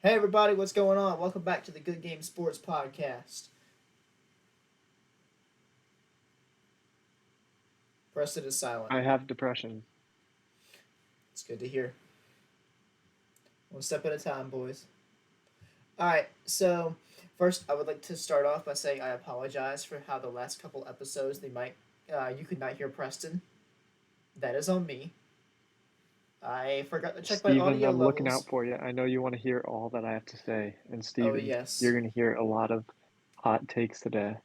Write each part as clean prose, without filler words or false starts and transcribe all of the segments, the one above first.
Hey everybody, what's going on? Welcome back to the Good Game Sports Podcast. Preston is silent. I have depression. It's good to hear. One step at a time, boys. Alright, so first I would like to start off by saying I apologize for how the last couple episodes you could not hear Preston. That is on me. I forgot to check my Steven, audio I'm looking levels. out for you. I know you want to hear all that I have to say. And Oh Steven, you're yes, going to hear a lot of hot takes today.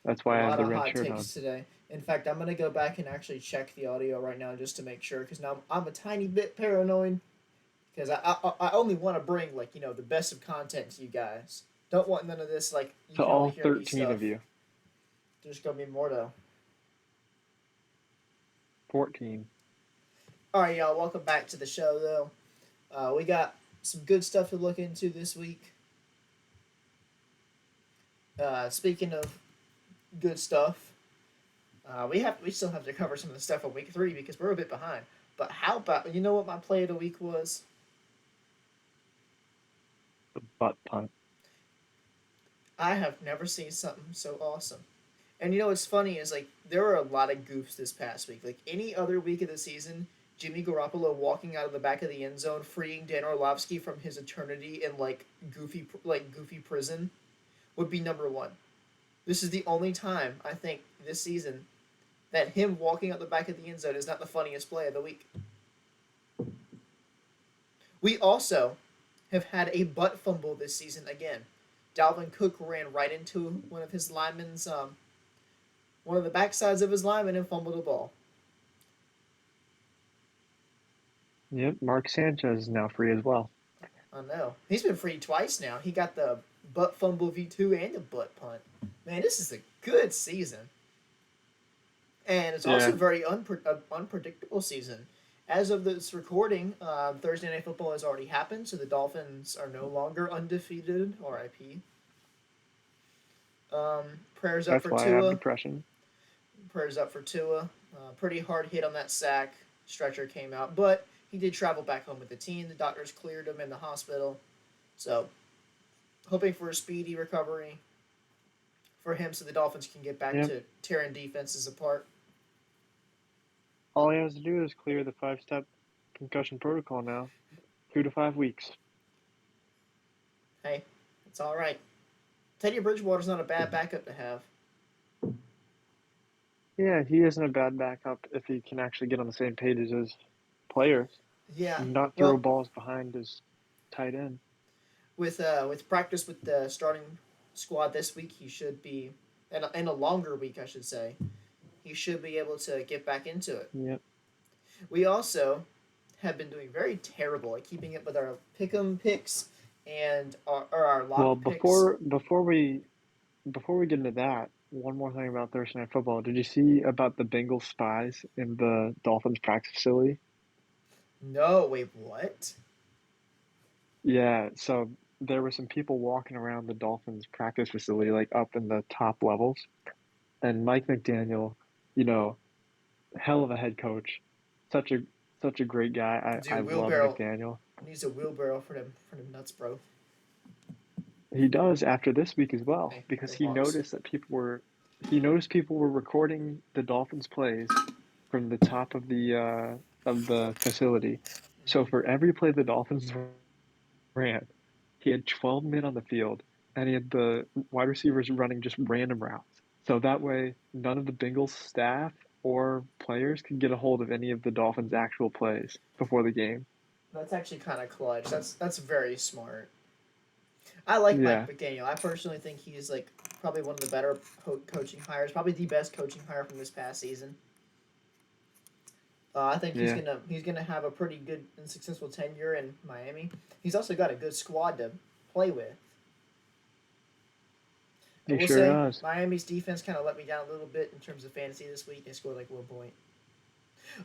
That's a why I have lot the of red hot shirt on. takes today. In fact, I'm gonna go back and actually check the audio right now just to make sure, because now I'm a tiny bit paranoid. Because I only want to bring the best of content to you guys. Don't want none of this you To can only all hear me 13 stuff. of you. There's gonna be more though. 14. All right, y'all. Welcome back to the show though. We got some good stuff to look into this week. Speaking of good stuff, we still have to cover some of the stuff on week 3 because we're a bit behind. But how about what my play of the week was? The butt punt. I have never seen something so awesome. And what's funny is there were a lot of goofs this past week. Like any other week of the season, Jimmy Garoppolo walking out of the back of the end zone, freeing Dan Orlovsky from his eternity in goofy prison, would be number one. This is the only time I think this season that him walking out the back of the end zone is not the funniest play of the week. We also have had a butt fumble this season again. Dalvin Cook ran right into one of the backsides of his lineman and fumbled the ball. Yep, Mark Sanchez is now free as well. I know. He's been free twice now. He got the butt fumble V2 and the butt punt. Man, this is a good season. And it's also Yeah, a very unpredictable season. As of this recording, Thursday Night Football has already happened, so the Dolphins are no longer undefeated. RIP. Prayers up that's for why I have Tua. depression. Prayers up for Tua. Pretty hard hit on that sack. Stretcher came out, but he did travel back home with the team. The doctors cleared him in the hospital. So, hoping for a speedy recovery for him so the Dolphins can get back Yep, to tearing defenses apart. all he has to do is clear the 5-step concussion protocol now. 2 to 5 weeks. Hey, it's all right. Teddy Bridgewater's not a bad backup to have. Yeah, he isn't a bad backup if he can actually get on the same page as his players. Yeah, Not throw well, balls behind his tight end. with practice with the starting squad this week, he should be, and a longer week, I should say, he should be able to get back into it. Yep. We also have been doing very terrible at keeping up with our pick'em picks and our Well, lock picks. before we get into that, one more thing about Thursday Night Football. Did you see about the Bengals spies in the Dolphins practice facility? No, wait, what? Yeah, so there were some people walking around the Dolphins practice facility, like up in the top levels, and Mike McDaniel, you know, hell of a head coach, such a such a great guy. I Dude, love wheelbarrow McDaniel. needs a wheelbarrow for them nuts, bro. He does after this week as well Hey, because hey, Hawks. he noticed people were recording the Dolphins plays from the top of the facility. So Mm-hmm. for every play the Dolphins ran, he had 12 men on the field and he had the wide receivers running just random routes. So that way none of the Bengals staff or players could get a hold of any of the Dolphins' actual plays before the game. That's actually kind of clutch. That's very smart. I like Mike Yeah, McDaniel. I personally think he's probably one of the better coaching hires, probably the best coaching hire from this past season. I think yeah. he's gonna have a pretty good and successful tenure in Miami. He's also got a good squad to play with. I He will sure say does. Miami's defense kind of let me down a little bit in terms of fantasy this week. They scored like 1 point.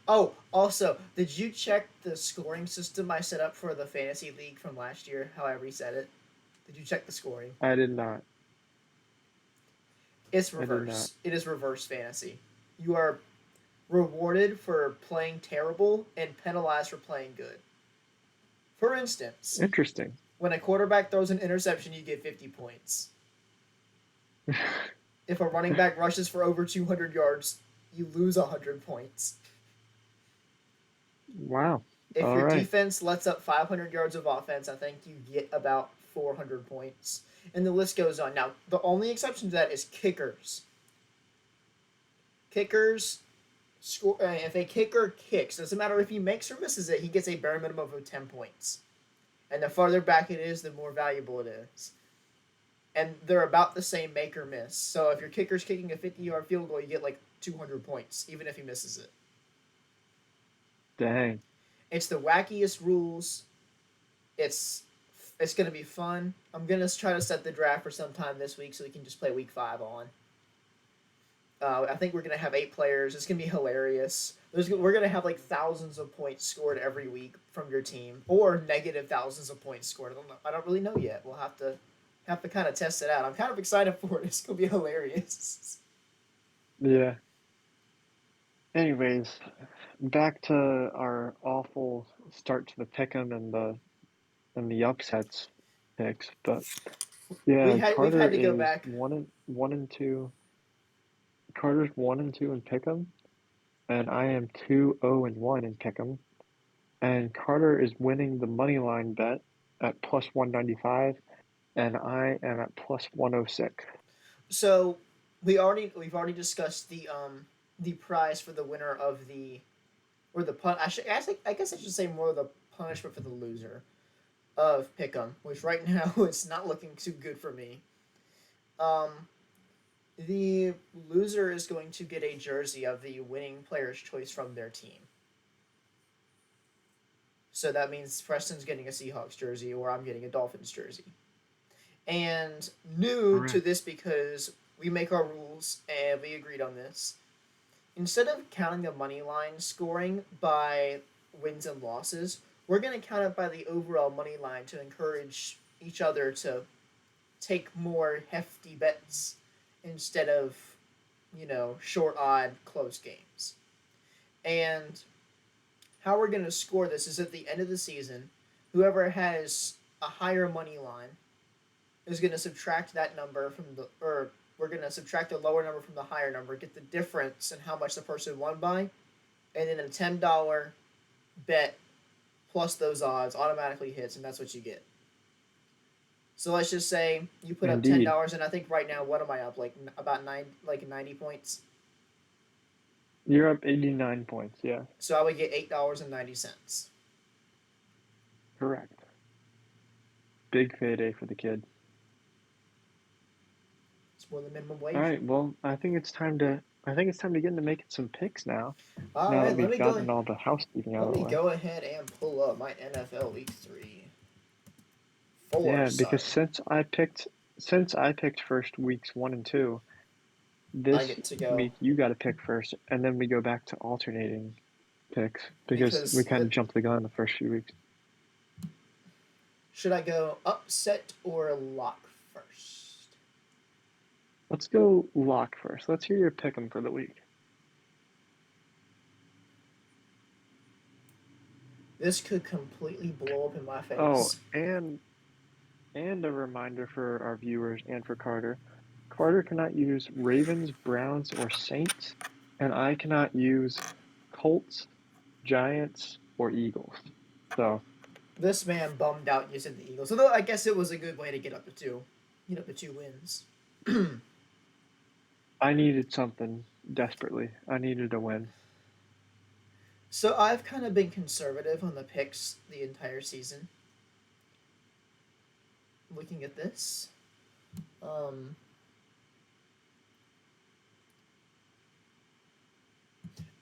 Oh, also, did you check the scoring system I set up for the fantasy league from last year? How I reset it? Did you check the scoring? I did not. It's I did not. reverse. It is reverse fantasy. You are rewarded for playing terrible and penalized for playing good. For instance, Interesting. When a quarterback throws an interception, you get 50 points. If a running back rushes for over 200 yards, you lose 100 points. Wow. If All your right. defense lets up 500 yards of offense, I think you get about 400 points. And the list goes on. Now, the only exception to that is kickers. Kickers score. If a kicker kicks, doesn't matter if he makes or misses it, he gets a bare minimum of 10 points. And the farther back it is, the more valuable it is. And they're about the same make or miss. So if your kicker's kicking a 50-yard field goal, you get like 200 points, even if he misses it. Dang. It's the wackiest rules. It's it's gonna be fun. I'm gonna try to set the draft for sometime this week so we can just play week 5 on. I think we're gonna have 8 players. It's gonna be hilarious. We're gonna have like thousands of points scored every week from your team, or negative thousands of points scored. I don't know. I don't really know yet. We'll have to kind of test it out. I'm kind of excited for it. It's gonna be hilarious. Yeah. Anyways, back to our awful start to the pick'em and the upsets picks. But yeah, We've Carter had to go is back. one and two. Carter's 1-2 in pick'em, and I am 2-0-1 in pick'em. And Carter is winning the money line bet at plus 195, and I am at plus 106. So we've already discussed the prize for the winner of the or the pun. I guess I should say more of the punishment for the loser of Pick'em, which right now it's not looking too good for me. Um, the loser is going to get a jersey of the winning player's choice from their team. So that means Preston's getting a Seahawks jersey, or I'm getting a Dolphins jersey. And new to Correct. this because we make our rules and we agreed on this. Instead of counting the money line scoring by wins and losses, we're going to count it by the overall money line to encourage each other to take more hefty bets instead of, short, odd, close games. And how we're going to score this is at the end of the season, whoever has a higher money line is going to subtract that number or we're going to subtract the lower number from the higher number, get the difference in how much the person won by, and then a $10 bet plus those odds automatically hits, and that's what you get. So let's just say you put up Indeed. $10, and I think right now, what am I up? Like about 90 points. You're up 89 points. Yeah, So I would get $8.90. correct. Big payday for the kid. It's more than minimum All wage. right, well, I think it's time to get into making some picks now. All Now that right, we've gotten all the housekeeping out let of the me way. go ahead and pull up my NFL Week 3 for Yeah, because son. since I picked first weeks 1 and 2, I this get to go week you got to pick first, and then we go back to alternating picks because we because kind of jumped the gun the first few weeks. should I go upset or lock first? Let's go lock first. Let's hear your pick 'em for the week. This could completely blow up in my Oh, face. and a reminder for our viewers and for Carter. Carter cannot use Ravens, Browns, or Saints, and I cannot use Colts, Giants, or Eagles. So This man bummed out using the Eagles. Although I guess it was a good way to get up to two. Get up to 2 wins. I needed something desperately. I needed a win. So I've kind of been conservative on the picks the entire season. Looking at this. Um,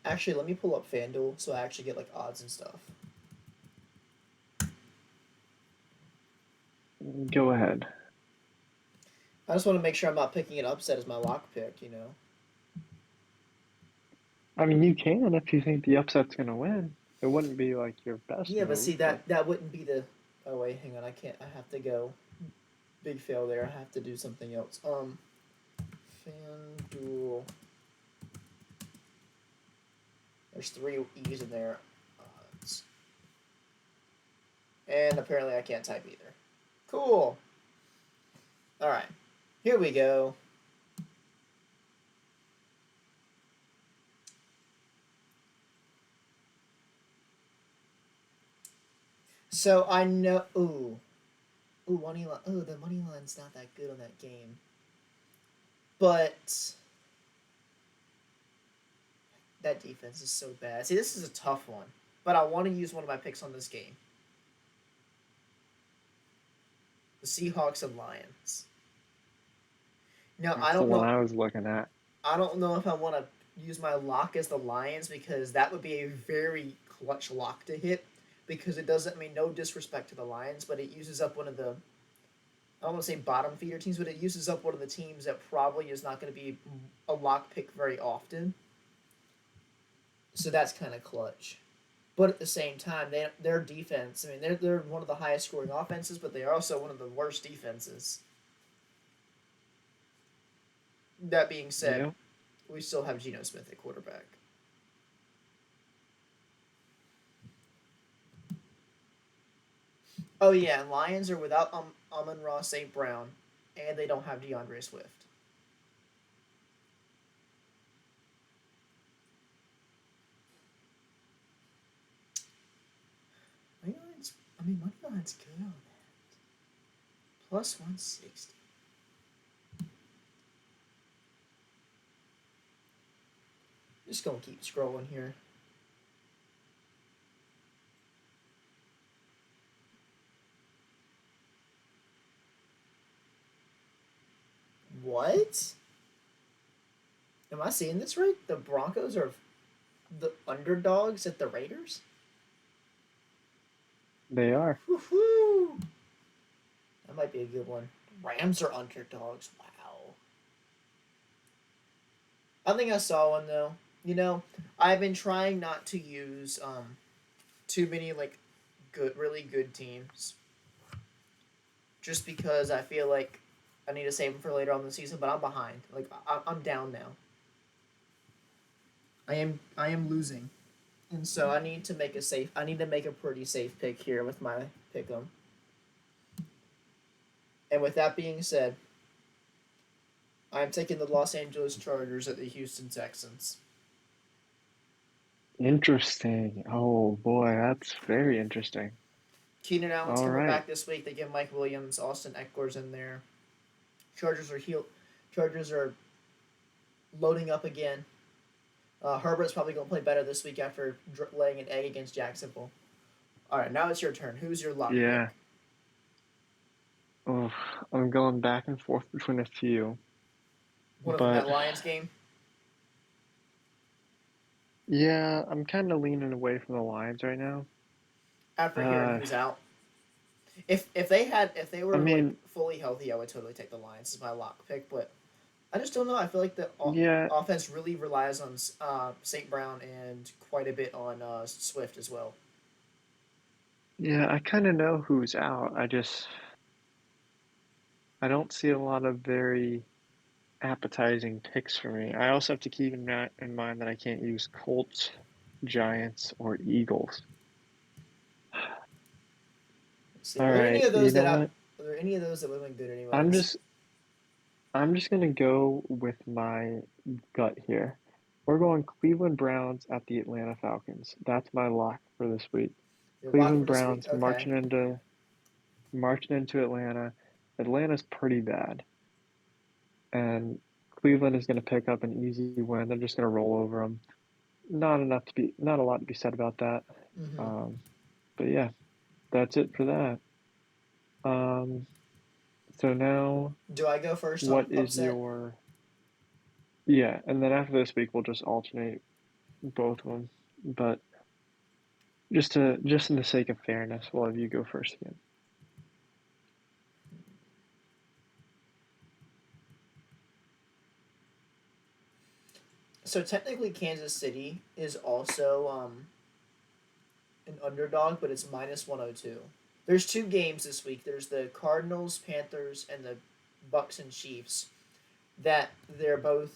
Actually, let me pull up FanDuel so I actually get like odds and stuff. Go ahead. I just want to make sure I'm not picking an upset as my lock pick. I mean, you can if you think the upset's going to win. It wouldn't be like your best Yeah, but see move, but that wouldn't be the. Oh wait, hang on. I can't. I have to go. Big fail there. I have to do something else. FanDuel. There's 3 E's in there. Odds. And apparently I can't type either. Cool. All right. Here we go. So I know. Money line. Ooh, the money line's not that good on that game. But that defense is so bad. See, this is a tough one. But I want to use one of my picks on this game. The Seahawks and Lions. Now I That's the don't one know. I was looking at. I don't know if I want to use my lock as the Lions because that would be a very clutch lock to hit. Because it doesn't mean no disrespect to the Lions, but it uses up one of the I don't want to say bottom feeder teams, but it uses up one of the teams that probably is not going to be a lock pick very often. So that's kind of clutch. But at the same time, their defense, I mean, they're one of the highest scoring offenses, but they are also one of the worst defenses. That being said, Yep. we still have Geno Smith at quarterback. Oh, yeah, and Lions are without Amon-Ra St. Brown, and they don't have DeAndre Swift. Money line's good on that. Plus 160. Just gonna keep scrolling here. What? Am I seeing this right? The Broncos are the underdogs at the Raiders? They are. Woohoo! That might be a good one. Rams are underdogs. Wow. I think I saw one though. I've been trying not to use too many really good teams, just because I feel like I need to save them for later on in the season. But I'm behind. I'm down now. I am losing, and so I need to make a safe. I need to make a pretty safe pick here with my pick 'em. And with that being said, I'm taking the Los Angeles Chargers at the Houston Texans. Interesting. Oh boy, that's very interesting. Keenan Allen's All coming right. back this week. They get Mike Williams, Austin Eckler's in there. Chargers are healed. Chargers are loading up again. Herbert's probably going to play better this week after laying an egg against Jacksonville. All right, now it's your turn. Who's your lock pick? Yeah. Oh, I'm going back and forth between a few, One of them but that Lions game. yeah, I'm kind of leaning away from the Lions right now. After hearing Uh, who's out, if they I were mean, fully healthy, I would totally take the Lions as my lock pick. But I just don't know. I feel like the yeah, offense really relies on St. Brown and quite a bit on Swift as well. yeah, I kind of know who's out. I don't see a lot of very appetizing picks for me. I also have to keep in mind that I can't use Colts, Giants, or Eagles. Let's see, All right, you know what? are there any of those that would have been good I'm anyways? just I'm just gonna go with my gut here. We're going Cleveland Browns at the Atlanta Falcons. That's my lock for this week. Your lock for Cleveland this week. Browns Okay. marching into Atlanta. Atlanta's pretty bad, and Cleveland is going to pick up an easy win. They're just going to roll over them. Not a lot to be said about that. Mm-hmm. Um, but yeah, that's it for that. Um, so now, Do I go first on what is upset? your yeah? And then after this week, we'll just alternate both of them. But just in the sake of fairness, we'll have you go first again. So technically, Kansas City is also an underdog, but it's minus 102. There's two games this week. There's the Cardinals, Panthers, and the Bucks and Chiefs. That they're both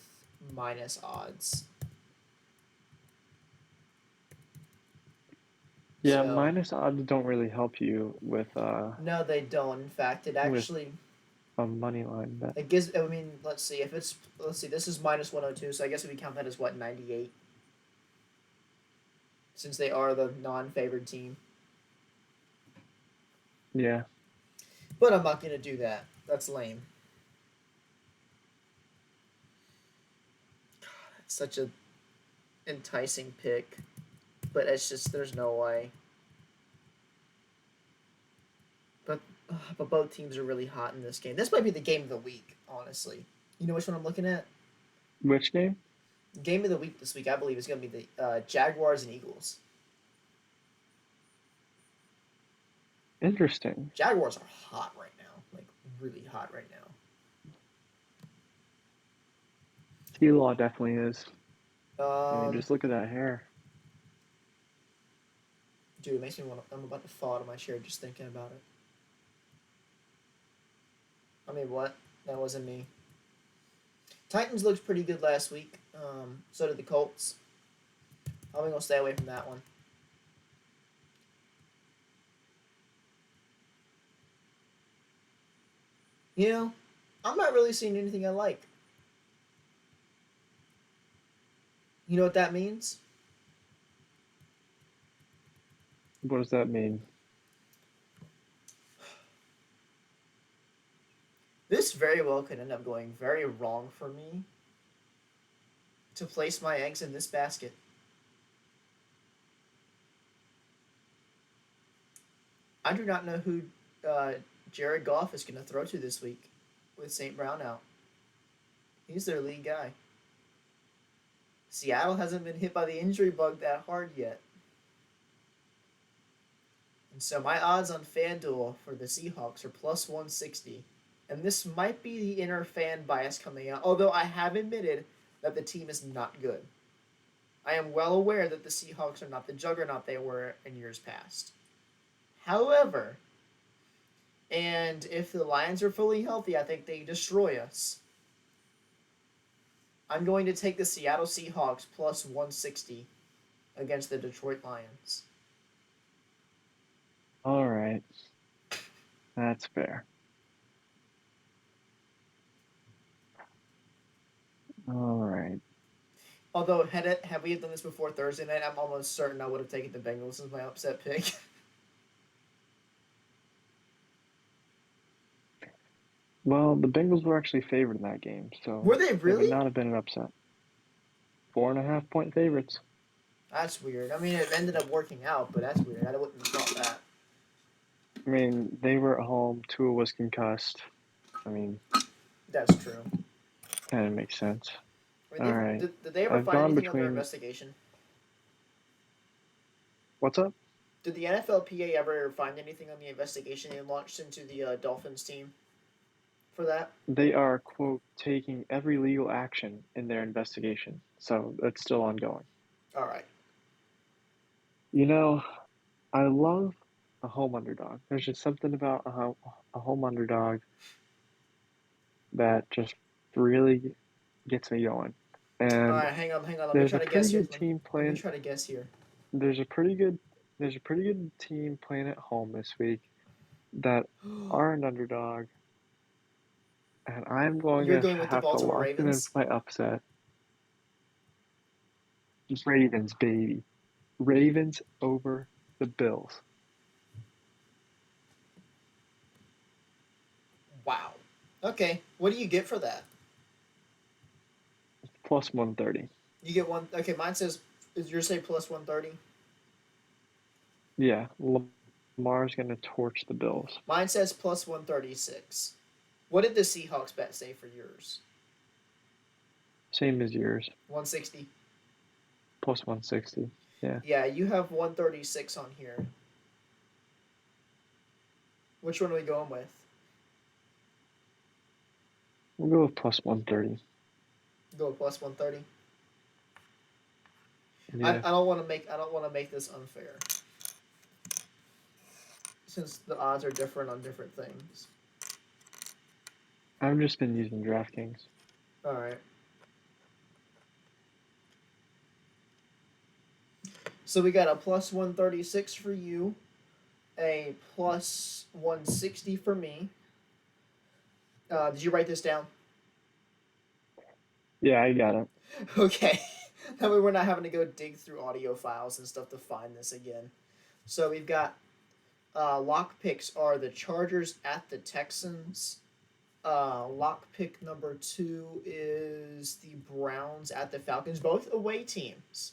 minus odds. Yeah, So minus odds don't really help you no, they don't. In fact, it with actually a money line bet. it gives. I mean, let's see. If it's let's see, this is minus 102. So I guess we count that as what 98, since they are the non-favored team. Yeah. But I'm not gonna do that. That's lame. It's such a enticing pick, but it's just there's no way. But but both teams are really hot in this game. This might be the game of the week, honestly. You know which one I'm looking at? Which game? Game of the week this week, I believe, is going to be the Jaguars and Eagles. Interesting. Jaguars are hot right now, like really hot right now. T-Law definitely is. I mean, Um, just look at that hair. dude, it makes me want. I'm about to fall out of my chair just thinking about it. I mean, what? That wasn't me. Titans looked pretty good last week. So did the Colts. I'm gonna stay away from that one. You know, I'm not really seeing anything I like. You know what that means? What does that mean? This very well could end up going very wrong for me to place my eggs in this basket. I do not know who Jared Goff is going to throw to this week with St. Brown out. He's their lead guy. Seattle hasn't been hit by the injury bug that hard yet. And so my odds on FanDuel for the Seahawks are plus 160. And this might be the inner fan bias coming out, although I have admitted that the team is not good. I am well aware that the Seahawks are not the juggernaut they were in years past. However, and if the Lions are fully healthy, I think they destroy us. I'm going to take the Seattle Seahawks plus 160 against the Detroit Lions. All right. That's fair. All right. Although, have we done this before Thursday night, I'm almost certain I would have taken the Bengals as my upset pick. Well, the Bengals were actually favored in that game, so Were they it would really? not have been an upset. 4.5-point favorites. That's weird. I mean, it ended up working out, but that's weird. I wouldn't have thought that. I mean, they were at home. Tua was concussed. I mean, That's true. kind of makes sense. I All mean, right. did they ever I've find gone anything on their between. investigation? What's up? Did the NFLPA ever find anything on the investigation they launched into the Dolphins team for that? They are, quote, taking every legal action in their investigation. So it's still ongoing. All right. You know, I love a home underdog. There's just something about a home underdog that just really gets me going. All And right, hang on. Let me there's try a to pretty guess here. good team Let me playing. try to guess here. There's a pretty good. There's a pretty good team playing at home this week that are an underdog, and I'm going You're to going with the have to Baltimore lock them in Ravens? for my upset. Ravens, baby. Ravens over the Bills. Wow. Okay. What do you get for that? Plus 130. You get one. Okay, mine says, is yours say plus 130? Yeah, Lamar's going to torch the Bills. Mine says plus 136. What did the Seahawks bet say for yours? Same as yours. 160. Plus 160. Yeah. Yeah, you have 136 on here. Which one are we going with? We'll go with plus 130. Go with plus 130. Yeah. I don't want to make this unfair. Since the odds are different on different things. I've just been using DraftKings. All right. So we got a plus 136 for you, a plus 160 for me. Did you write this down? Yeah, I got it. Okay. That way we're not having to go dig through audio files and stuff to find this again. So we've got lock picks are the Chargers at the Texans. Lock pick number 2 is the Browns at the Falcons, both away teams.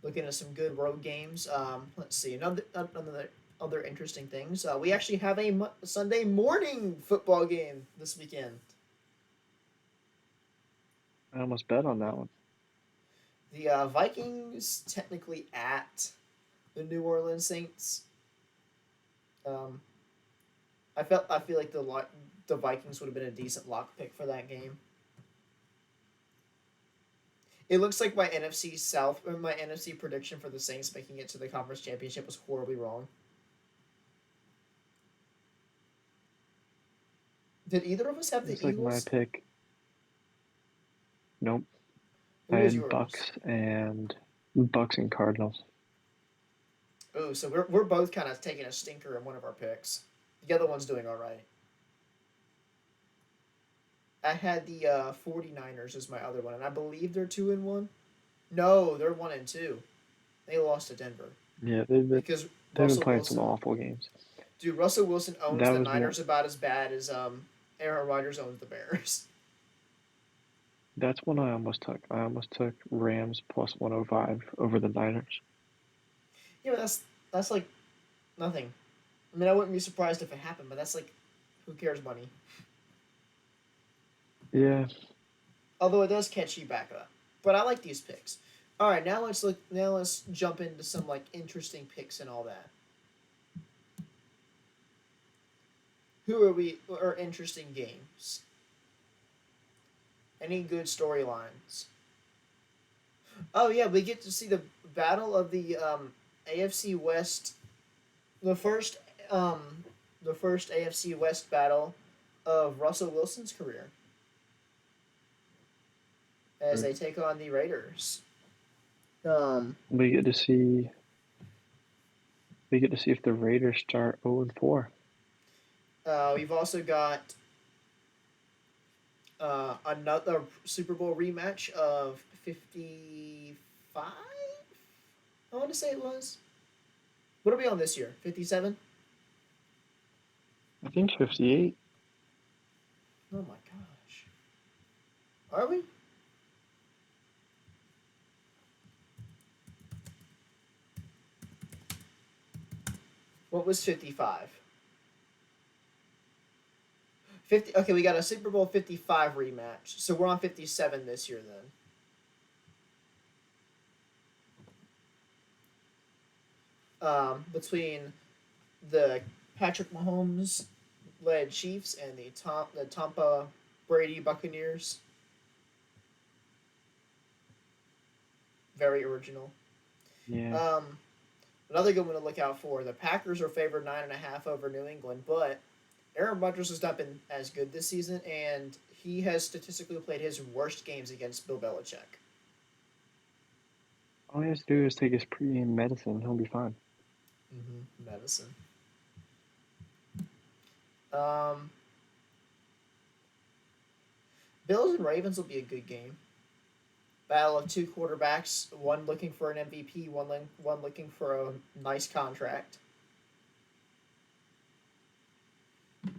Looking at some good road games. Let's see another other interesting things. We actually have a Sunday morning football game this weekend. I almost bet on that one. The Vikings technically at the New Orleans Saints. Um, I feel like the Vikings would have been a decent lock pick for that game. It looks like my NFC South or my NFC prediction for the Saints making it to the conference championship was horribly wrong. Did either of us have the It's like my Eagles? pick. Nope. I Who was had yours? Bucks and Cardinals. Oh, so we're both kind of taking a stinker in one of our picks. The other one's doing all right. I had the 49ers as my other one, and I believe they're 2-1. No, they're 1-2. They lost to Denver Yeah, because they've been Russell playing some Wilson. awful games. Dude, Russell Wilson owns That the was one. Niners about as bad as Aaron Rodgers owns the Bears. That's one I almost took. I almost took Rams plus 105 over the Niners. Yeah, but that's like nothing. I mean, I wouldn't be surprised if it happened, but that's like, who cares, money? Yeah, Although it does catch you back up. But I like these picks. All right, now let's look. Now let's jump into some like interesting picks and all that. Who are we? Or interesting games? Any good storylines? Oh yeah, we get to see the battle of the AFC West. The first the first AFC West battle of Russell Wilson's career as they take on the Raiders. Um, we get to see if the Raiders start 0-4. we've also got another Super Bowl rematch of 55. I want to say it was. What are we on this year? 57. I think 58. Oh my gosh. Are we? What was 55? 50. Okay, we got a Super Bowl 55 rematch. So we're on 57 this year then. Between the Patrick Mahomes led Chiefs and the Tampa Brady Buccaneers. Very original. Yeah. Um, Another good one to look out for. The Packers are favored 9.5 over New England, but Aaron Rodgers has not been as good this season, and he has statistically played his worst games against Bill Belichick. All he has to do is take his pregame medicine. He'll be fine. Medicine. Um, Bills and Ravens will be a good game. Battle of two quarterbacks, one looking for an MVP, one looking for a nice contract.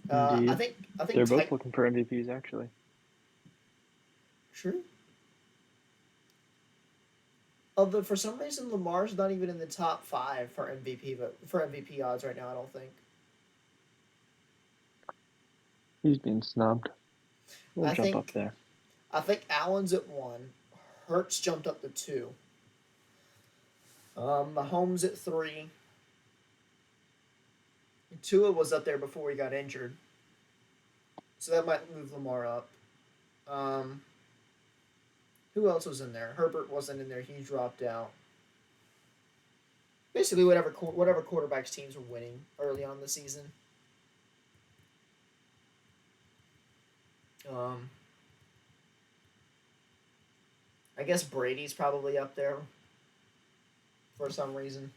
I Indeed. think I think They're both Tight. looking for MVPs, actually. Sure. Although for some reason Lamar's not even in the top 5 for MVP, but for MVP odds right now, I don't think. He's being snubbed. We'll I jump up think there. I think Allen's at 1. Hurts jumped up to 2. Mahomes at 3. Tua was up there before he got injured, so that might move Lamar up. Um, who else was in there? Herbert wasn't in there. He dropped out. Basically, whatever quarterbacks teams were winning early on in the season. Um, I guess Brady's probably up there for some reason.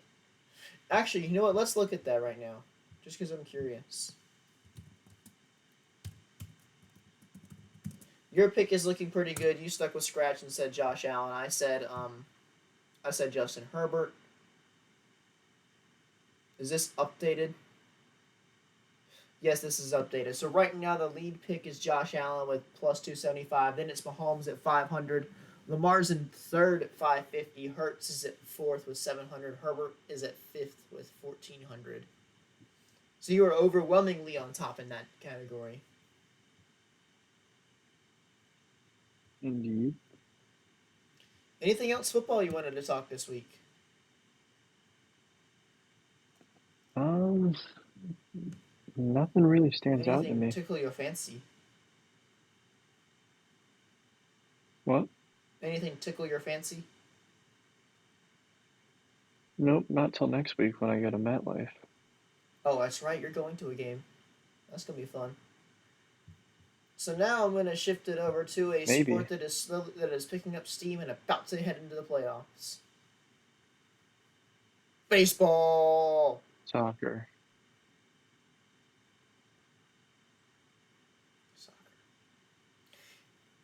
Actually, you know what? Let's look at that right now, just because I'm curious. Your pick is looking pretty good. You stuck with scratch and said Josh Allen. I said Justin Herbert. Is this updated? Yes, this is updated. So right now the lead pick is Josh Allen with plus 275. Then it's Mahomes at 500. Lamar's in third at 550. Hurts is at fourth with 700. Herbert is at fifth with 1400. So you are overwhelmingly on top in that category. Indeed. Anything else football you wanted to talk this week? Um, Nothing really stands out to Anything me. tickle your fancy? What? Anything tickle your fancy? Nope, not till next week when I go to MetLife. Oh, that's right. You're going to a game. That's gonna be fun. So now I'm gonna shift it over to a Maybe. sport that is picking up steam and about to head into the playoffs. Baseball. Soccer. Soccer.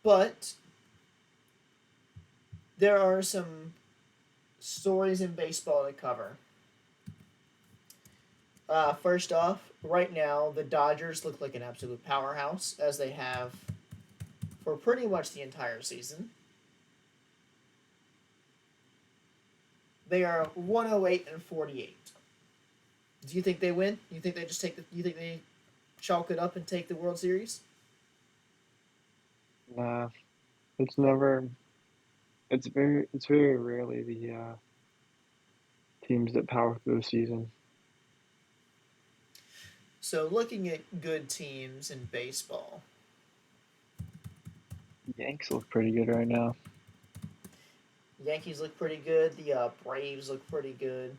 But there are some stories in baseball to cover. First off, right now the Dodgers look like an absolute powerhouse as they have for pretty much the entire season. They are 108 and 48. Do you think they win? You think they just take the? You think they chalk it up and take the World Series? Nah, it's never. It's very rarely the teams that power through the season. So looking at good teams in baseball, Yanks look pretty good right now. Yankees look pretty good. The Braves look pretty good.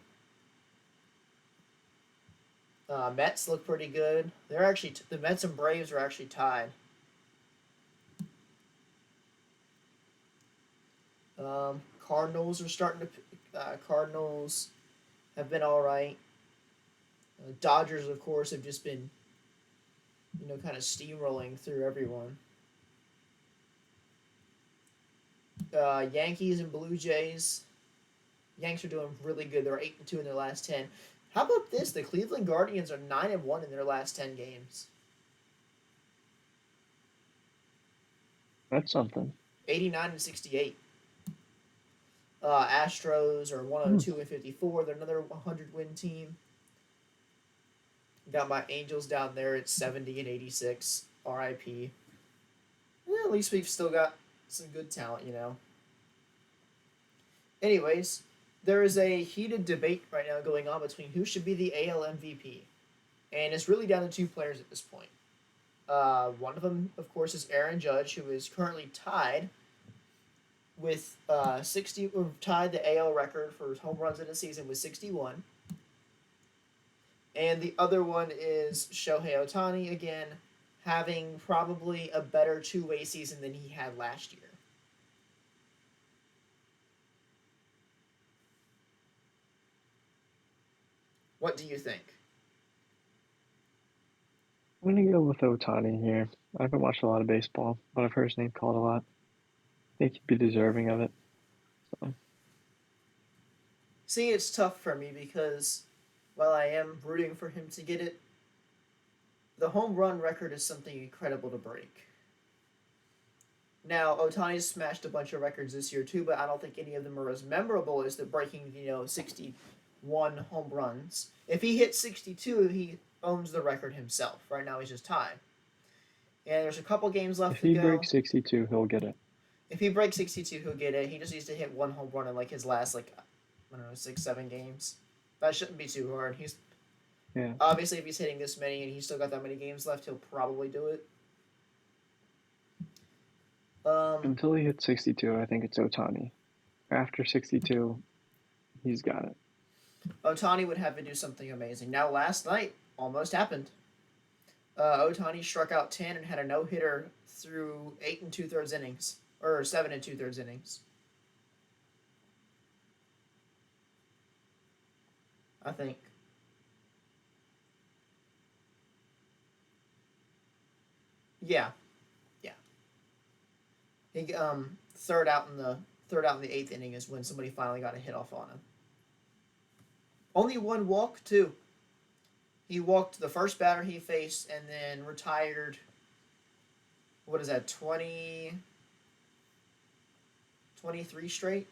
Mets look pretty good. They're actually the Mets and Braves are actually tied. Cardinals are starting to. Cardinals have been all right. Dodgers, of course, have just been kind of steamrolling through everyone. Yankees and Blue Jays. Yanks are doing really good. They're 8-2 in their last 10. How about this? The Cleveland Guardians are 9-1 in their last 10 games. That's something. 89 and 68. Astros are Hmm. 102 and 54. They're another 100-win team. Got my Angels down there at 70 and 86. RIP. Well, at least we've still got some good talent. Anyways, there is a heated debate right now going on between who should be the AL MVP. And it's really down to two players at this point. One of them, of course, is Aaron Judge, who is currently tied with 60, or tied the AL record for home runs in a season with 61. And the other one is Shohei Ohtani, again, having probably a better two-way season than he had last year. What do you think? I'm gonna go with Otani here. I haven't watched a lot of baseball, but I've heard his name called a lot. I think he'd be deserving of it. So, See, it's tough for me because while I am rooting for him to get it, the home run record is something incredible to break. Now, Otani's smashed a bunch of records this year too, but I don't think any of them are as memorable as the breaking, 61 home runs. If he hits 62, he owns the record himself. Right now, he's just tied. And there's a couple games if left to he go. breaks 62, he'll get it. If he breaks 62, he'll get it. He just needs to hit one home run in his last I don't know 6-7 games. That shouldn't be too hard. He's Yeah. obviously if he's hitting this many and he's still got that many games left, he'll probably do it. Um, Until he hits 62, I think it's Otani. After 62, he's got it. Otani would have to do something amazing. Now, last night almost happened. Otani struck out 10 and had a no hitter through 8 2/3 innings, or 7 2/3 innings. I think. Yeah, yeah. He third out in the eighth inning is when somebody finally got a hit off on him. Only one walk too. He walked the first batter he faced and then retired. What is that? 23 straight.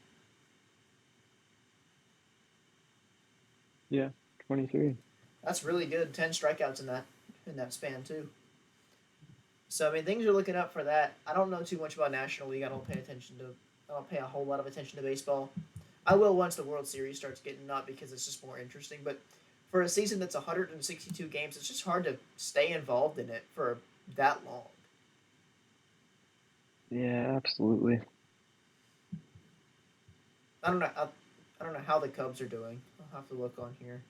Yeah, 23. That's really good. 10 strikeouts in that span too. So I mean, things are looking up for that. I don't know too much about National League. I don't pay a whole lot of attention to baseball. I will once the World Series starts getting up because it's just more interesting. But for a season that's 162 games, it's just hard to stay involved in it for that long. Yeah, absolutely. I don't know. I don't know how the Cubs are doing. I'll have to look on here.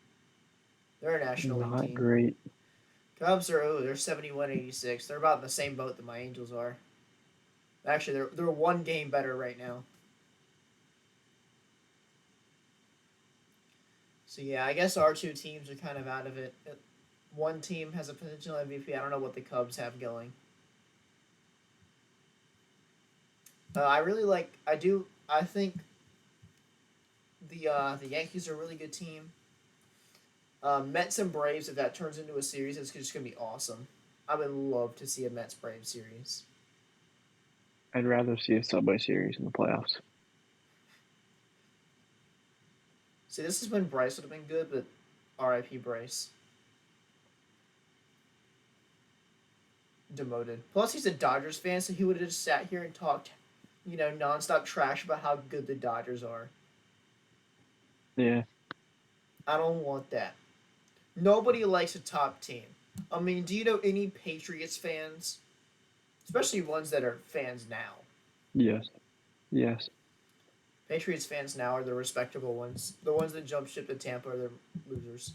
They're a National League Not team. great. Cubs they're 71-86. They're about in the same boat that my Angels are. Actually, they're one game better right now. So yeah, I guess our two teams are kind of out of it. One team has a potential MVP. I don't know what the Cubs have going. I really like. I do. I think the Yankees are a really good team. Mets and Braves. If that turns into a series, it's just gonna be awesome. I would love to see a Mets Braves series. I'd rather see a Subway Series in the playoffs. See, this is when Bryce would have been good, but R.I.P. Bryce. Demoted. Plus, he's a Dodgers fan, so he would have just sat here and talked, nonstop trash about how good the Dodgers are. Yeah. I don't want that. Nobody likes a top team. I mean, do you know any Patriots fans? Especially ones that are fans now. Yes. Yes. Patriots fans now are the respectable ones. The ones that jump ship to Tampa are the losers.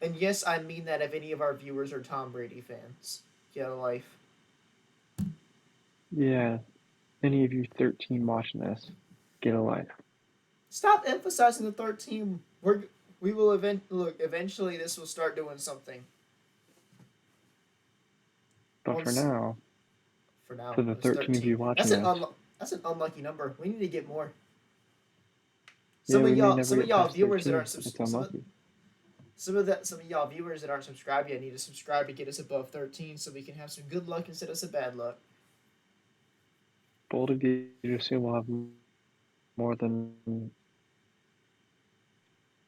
And yes, I mean that if any of our viewers are Tom Brady fans. Get a life. Yeah. Any of you 13 watching this, get a life. Stop emphasizing the 13. We will look. Eventually, this will start doing something. But for Once now, for now, for the it's 13 of 13. you watching this, That's an unlucky number. We need to get more. yeah, we may never Some of get y'all past viewers that 13. aren't It's unlucky. some of y'all viewers that aren't subscribed yet need to subscribe to get us above 13 so we can have some good luck instead of some bad luck. Bold of you to assume we'll have more than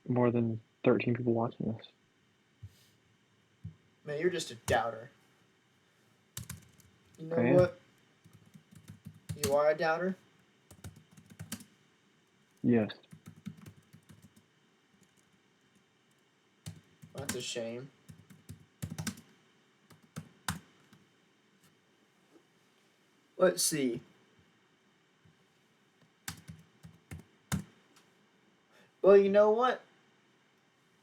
more than 13 people watching this. Man, you're just a doubter. You know I am. what? You are a doubter. Yes. That's a shame. Let's see. Well, you know what?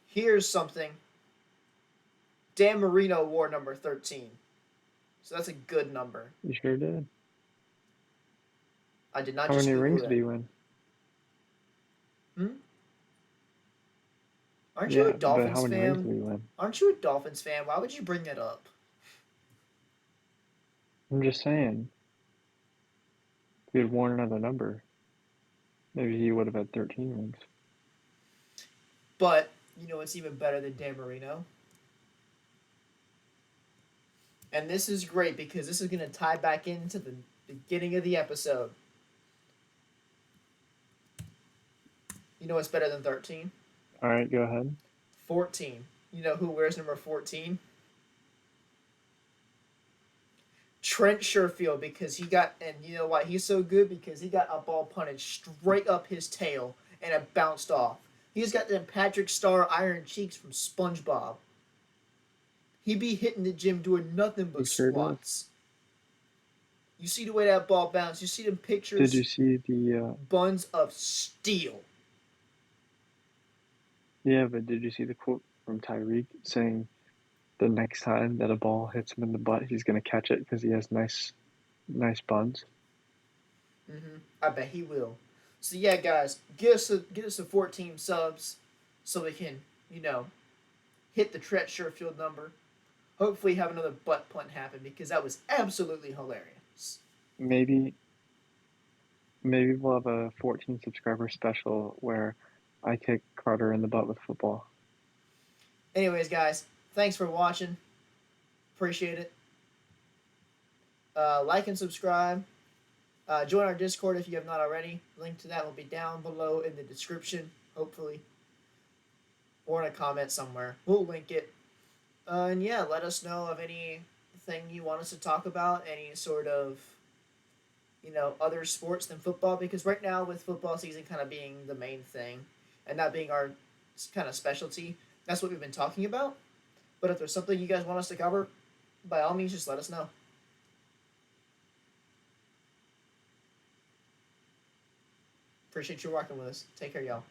Here's something. Dan Marino wore number 13. So that's a good number. You sure did. I did not How just many Google rings that. did he win? Hmm? Aren't you a Yeah, but how Dolphins many rings fan? did he win? Aren't you a Dolphins fan? Why would you bring that up? I'm just saying. If he had worn another number, maybe he would have had 13 rings. But, you know it's even better than Dan Marino? And this is great because this is going to tie back into the beginning of the episode. You know what's better than 13? All right, go ahead. 14. You know who wears number 14? Trent Sherfield, because and you know why he's so good? Because he got a ball punted straight up his tail and it bounced off. He's got them Patrick Star iron cheeks from SpongeBob. He be hitting the gym doing nothing He but sure does. squats. You see the way that ball bounced. You see them Did you pictures. see the? Buns of steel. Yeah, but did you see the quote from Tyreek saying the next time that a ball hits him in the butt, he's gonna catch it because he has nice buns. I bet he will. So yeah, guys, get us a 14 subs. so we can, you know, hit the Trent Sherfield number. Hopefully, have another butt punt happen because that was absolutely hilarious. Maybe maybe we'll have a 14 subscriber special where I kick Carter in the butt with football. Anyways, guys, thanks for watching. Appreciate it. Like and subscribe. Join our Discord if you have not already. Link to that will be down below in the description, hopefully, or in a comment somewhere. We'll link it. And yeah, let us know of anything you want us to talk about, any sort of, other sports than football, because right now, with football season kind of being the main thing and not being our kind of specialty, that's what we've been talking about. But if there's something you guys want us to cover, by all means, just let us know. Appreciate you rocking with us. Take care, y'all.